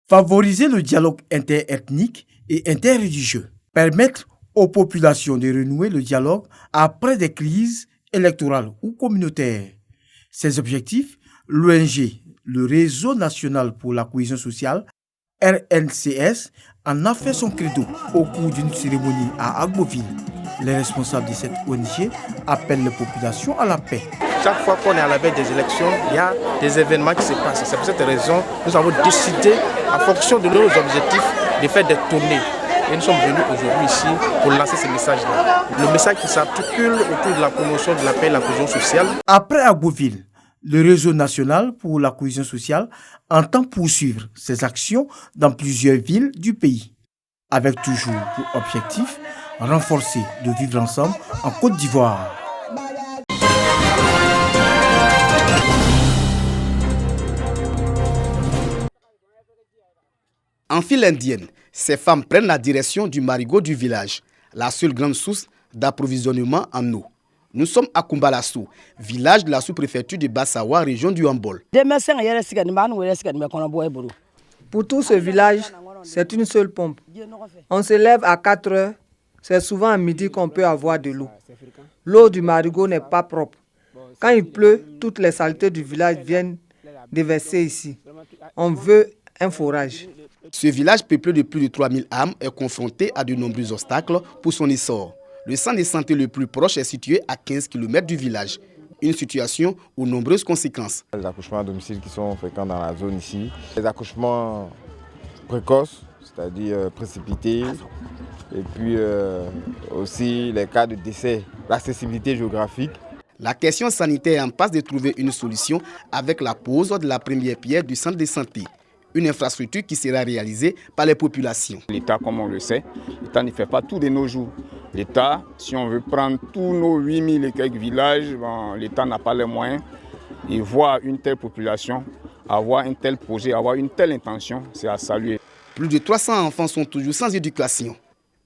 Favoriser le dialogue interethnique et interreligieux. Permettre aux populations de renouer le dialogue après des crises électorales ou communautaires. Ces objectifs, l'ONG, le Réseau national pour la cohésion sociale, RNCS, en a fait son credo au cours d'une cérémonie à Agboville. Les responsables de cette ONG appellent les populations à la paix. Chaque fois qu'on est à la veille des élections, il y a des événements qui se passent. C'est pour cette raison que nous avons décidé, en fonction de nos objectifs, de faire des tournées. Et nous sommes venus aujourd'hui ici pour lancer ce message-là. Le message qui s'articule autour de la promotion de la paix et de la cohésion sociale. Après Agboville, le Réseau national pour la cohésion sociale entend poursuivre ses actions dans plusieurs villes du pays, avec toujours pour objectif renforcer le vivre ensemble en Côte d'Ivoire. En file indienne, ces femmes prennent la direction du marigot du village, la seule grande source d'approvisionnement en eau. Nous sommes à Kumbalasso, village de la sous-préfecture de Bassawa, région du Hambol. Pour tout ce village, c'est une seule pompe. On se lève à 4 heures. C'est souvent à midi qu'on peut avoir de l'eau. L'eau du marigot n'est pas propre. Quand il pleut, toutes les saletés du village viennent déverser ici. On veut un forage. Ce village peuplé de plus de 3000 âmes est confronté à de nombreux obstacles pour son essor. Le centre de santé le plus proche est situé à 15 km du village. Une situation aux nombreuses conséquences. Les accouchements à domicile qui sont fréquents dans la zone ici. Les accouchements précoces, c'est-à-dire précipités. Et puis aussi les cas de décès, l'accessibilité géographique. La question sanitaire est en passe de trouver une solution avec la pose de la première pierre du centre de santé. Une infrastructure qui sera réalisée par les populations. L'État, comme on le sait, l'État ne fait pas tout de nos jours. L'État, si on veut prendre tous nos 8000 et quelques villages, l'État n'a pas les moyens. Et voir une telle population, avoir un tel projet, avoir une telle intention, c'est à saluer. Plus de 300 enfants sont toujours sans éducation.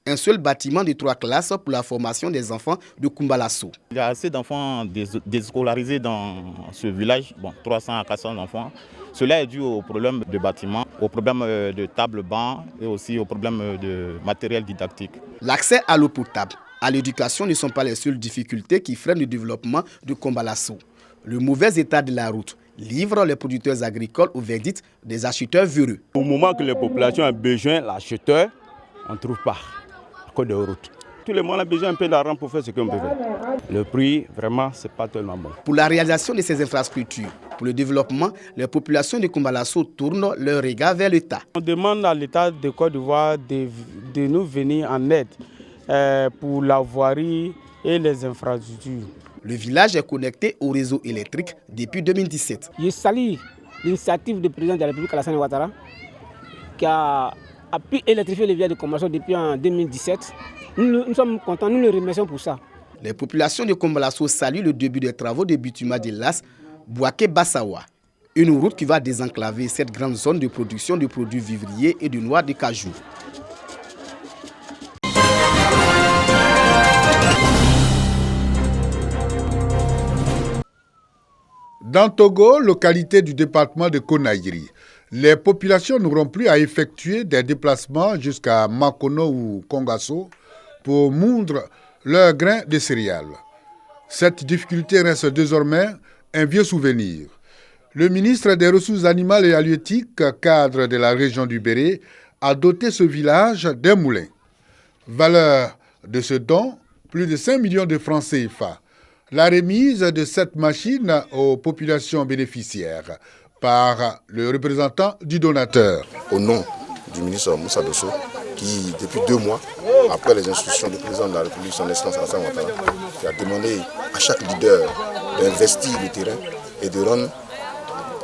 Un seul bâtiment de 3 classes pour la formation des enfants de Kumbalasso. Il y a assez d'enfants déscolarisés dans ce village, 300 à 400 enfants. Cela est dû au problème de bâtiments, au problème de table-banc et aussi au problème de matériel didactique. L'accès à l'eau potable, à l'éducation ne sont pas les seules difficultés qui freinent le développement de Kumbalasso. Le mauvais état de la route livre les producteurs agricoles au verdict des acheteurs véreux. Au moment que les populations ont besoin, l'acheteur, on ne trouve pas à cause de route. Tout le monde a besoin un peu d'argent pour faire ce qu'on peut faire. Le prix, vraiment, ce n'est pas tellement bon. Pour la réalisation de ces infrastructures, pour le développement, les populations de Kumbalasso tournent leur regard vers l'État. On demande à l'État de Côte d'Ivoire de nous venir en aide pour la voirie et les infrastructures. Le village est connecté au réseau électrique depuis 2017. Je salue l'initiative du président de la République, Alassane Ouattara, qui a pu électrifier le village de Kumbalasso depuis en 2017. Nous sommes contents, nous le remercions pour ça. Les populations de Kumbalasso saluent le début des travaux de bitumage de l'As Bouaké-Bassawa. Une route qui va désenclaver cette grande zone de production de produits vivriers et de noix de cajou. Dans Togo, localité du département de Konayiri, les populations n'auront plus à effectuer des déplacements jusqu'à Makono ou Kongasso pour moudre leurs grains de céréales. Cette difficulté reste désormais un vieux souvenir. Le ministre des Ressources animales et halieutiques, cadre de la région du Béret, a doté ce village d'un moulin. Valeur de ce don, plus de 5 millions de francs CFA. La remise de cette machine aux populations bénéficiaires par le représentant du donateur. Au nom du ministre Moussa Dosso, qui depuis 2 mois, après les instructions du président de la République, son excellence Alassane Ouattara, qui a demandé à chaque leader d'investir le terrain et de rendre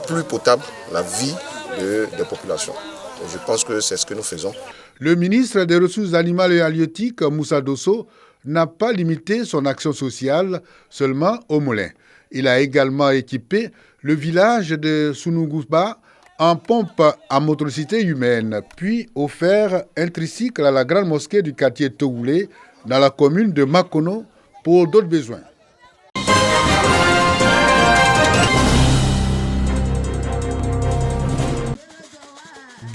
plus potable la vie des populations. Et je pense que c'est ce que nous faisons. Le ministre des Ressources animales et halieutiques, Moussa Dosso, n'a pas limité son action sociale seulement au moulin. Il a également équipé le village de Sounougouba en pompe à motricité humaine, puis offert un tricycle à la grande mosquée du quartier Togoulé dans la commune de Makono pour d'autres besoins.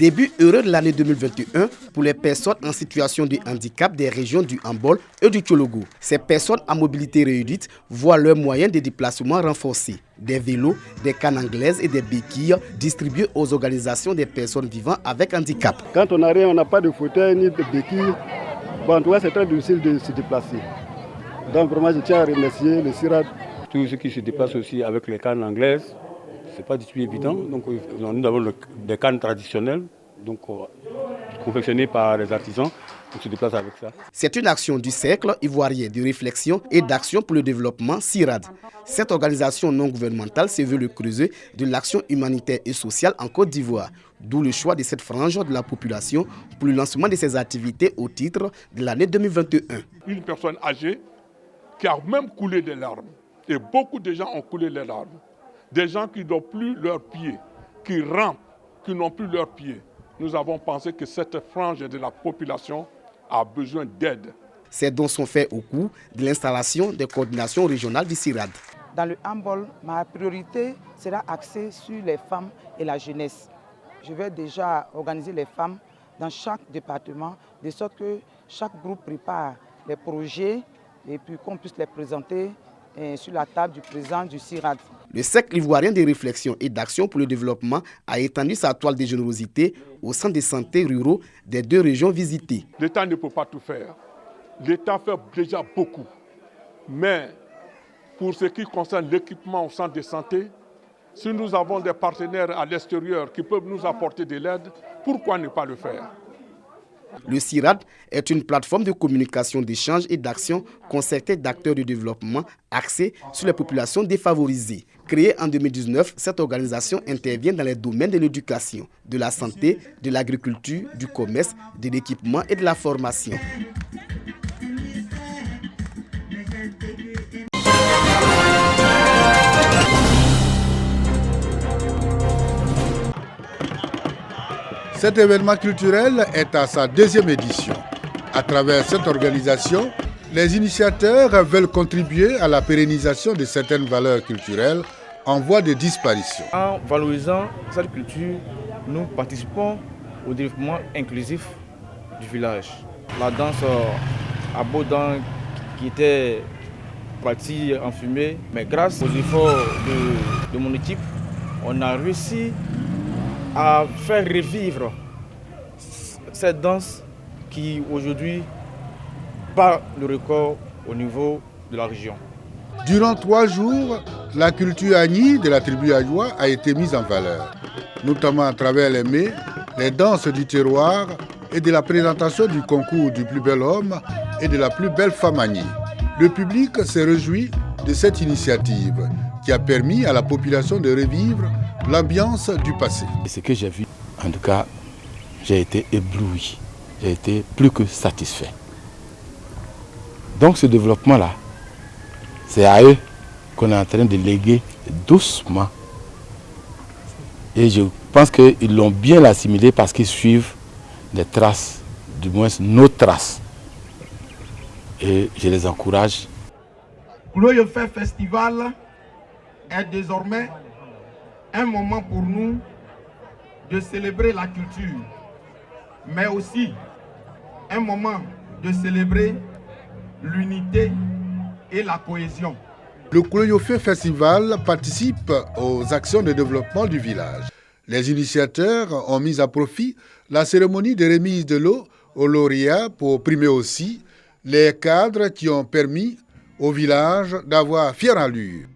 Début heureux de l'année 2021 pour les personnes en situation de handicap des régions du Hambol et du Tchologo. Ces personnes à mobilité réduite voient leurs moyens de déplacement renforcés. Des vélos, des cannes anglaises et des béquilles distribués aux organisations des personnes vivant avec handicap. Quand on n'a rien, on n'a pas de fauteuil ni de béquilles. Bon, en tout cas, c'est très difficile de se déplacer. Donc vraiment, je tiens à remercier le CIRAD. Tous ceux qui se déplacent aussi avec les cannes anglaises, ce n'est pas du tout évident. Donc nous avons des cannes traditionnelles, donc confectionnées par les artisans. On se déplace avec ça. C'est une action du Cercle ivoirien de réflexion et d'action pour le développement CIRAD. Cette organisation non gouvernementale se veut le creuset de l'action humanitaire et sociale en Côte d'Ivoire, d'où le choix de cette frange de la population pour le lancement de ses activités au titre de l'année 2021. Une personne âgée qui a même coulé des larmes, et beaucoup de gens ont coulé les larmes, des gens qui n'ont plus leurs pieds, qui rampent, qui n'ont plus leurs pieds. Nous avons pensé que cette frange de la population a besoin d'aide. Ces dons sont faits au cours de l'installation des coordinations régionales du CIRAD. Dans le handball, ma priorité sera axée sur les femmes et la jeunesse. Je vais déjà organiser les femmes dans chaque département, de sorte que chaque groupe prépare les projets et puis qu'on puisse les présenter sur la table du président du CIRAD. Le Cercle ivoirien de réflexion et d'action pour le développement a étendu sa toile de générosité au centre de santé ruraux des 2 régions visitées. L'État ne peut pas tout faire. L'État fait déjà beaucoup. Mais pour ce qui concerne l'équipement au centre de santé, si nous avons des partenaires à l'extérieur qui peuvent nous apporter de l'aide, pourquoi ne pas le faire ? Le CIRAD est une plateforme de communication, d'échange et d'action concertée d'acteurs du développement axée sur les populations défavorisées. Créée en 2019, cette organisation intervient dans les domaines de l'éducation, de la santé, de l'agriculture, du commerce, de l'équipement et de la formation. Cet événement culturel est à sa 2e édition. À travers cette organisation, les initiateurs veulent contribuer à la pérennisation de certaines valeurs culturelles en voie de disparition. En valorisant cette culture, nous participons au développement inclusif du village. La danse à Baudan qui était partie en fumée, mais grâce aux efforts de mon équipe, on a réussi à faire revivre cette danse qui aujourd'hui bat le record au niveau de la région. Durant 3 jours, la culture Agni de la tribu Ajoua a été mise en valeur, notamment à travers les mets, les danses du terroir et de la présentation du concours du plus bel homme et de la plus belle femme Agni. Le public s'est réjoui de cette initiative qui a permis à la population de revivre l'ambiance du passé. Ce que j'ai vu, en tout cas, j'ai été ébloui, j'ai été plus que satisfait. Donc ce développement-là, c'est à eux qu'on est en train de léguer doucement. Et je pense qu'ils l'ont bien assimilé parce qu'ils suivent des traces, du moins nos traces. Et je les encourage. Le Festival est désormais un moment pour nous de célébrer la culture, mais aussi un moment de célébrer l'unité et la cohésion. Le Kouloyofé Festival participe aux actions de développement du village. Les initiateurs ont mis à profit la cérémonie de remise de l'eau aux lauréats pour primer aussi les cadres qui ont permis au village d'avoir fière allure.